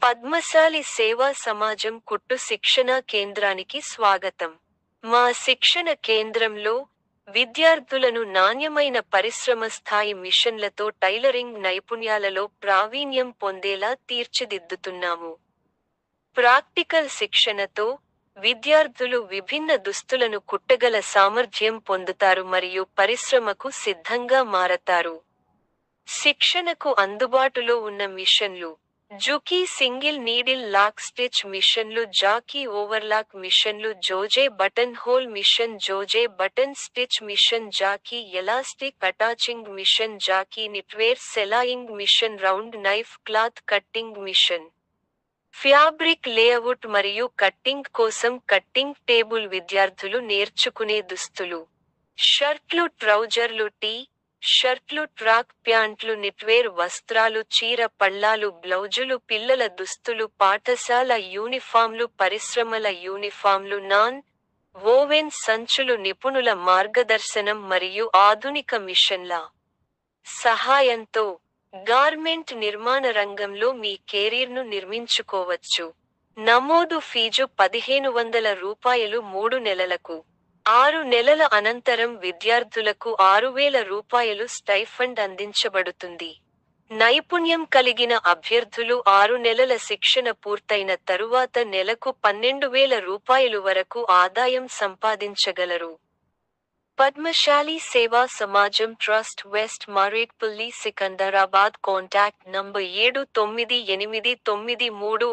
పద్మశాలి సేవా సమాజం కుట్టు శిక్షణా కేంద్రానికి స్వాగతం. మా శిక్షణ కేంద్రంలో విద్యార్థులను నాణ్యమైన పరిశ్రమ స్థాయి మిషన్లతో టైలరింగ్ నైపుణ్యాలలో ప్రావీణ్యం పొందేలా తీర్చిదిద్దుతున్నాము. ప్రాక్టికల్ శిక్షణతో విద్యార్థులు విభిన్న దుస్తులను కుట్టగల సామర్థ్యం పొందుతారు మరియు పరిశ్రమకు సిద్ధంగా మారతారు. శిక్షణకు అందుబాటులో ఉన్న మిషన్లు: Juki single needle lock stitch మిషన్లు, జాకీ ఓవర్లాక్ మిషన్లు, జోజే బటన్ హోల్ మిషన్, జోజే బటన్ స్టిచ్ మిషన్, జాకీ ఎలాస్టిక్ అటాచింగ్ మిషన్, జాకీ నిట్వేర్ సెలాయింగ్ machine, round knife cloth cutting machine. Fabric layout మరియు కట్టింగ్ కోసం కట్టింగ్ టేబుల్. విద్యార్థులు నేర్చుకునే దుస్తులు: షర్ట్లు, ట్రౌజర్లు, టీ షర్ట్లు, ట్రాక్ ప్యాంట్లు, నిట్వేర్ వస్త్రాలు, చీర పళ్ళాలు, బ్లౌజులు, పిల్లల దుస్తులు, పాఠశాల యూనిఫామ్లు, పరిశ్రమల యూనిఫామ్లు, నాన్ వోవెన్ సంచులు. నిపుణుల మార్గదర్శనం మరియు ఆధునిక మిషన్ల సహాయంతో గార్మెంట్ నిర్మాణ రంగంలో మీ కెరీర్ను నిర్మించుకోవచ్చు. నమోదు ఫీజు రూ. 1500 3 నెలలకు. 6 నెలల అనంతరం విద్యార్థులకు రూ. 6000 స్టైఫండ్ అందించబడుతుంది. నైపుణ్యం కలిగిన అభ్యర్థులు 6 నెలల శిక్షణ పూర్తయిన తరువాత నెలకు రూ. 12,000 వరకు ఆదాయం సంపాదించగలరు. Padmashali Seva Samajam trust, west Marredpally, Secunderabad. Contact number 7989364500,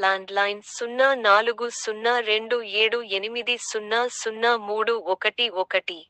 landline 040278003031.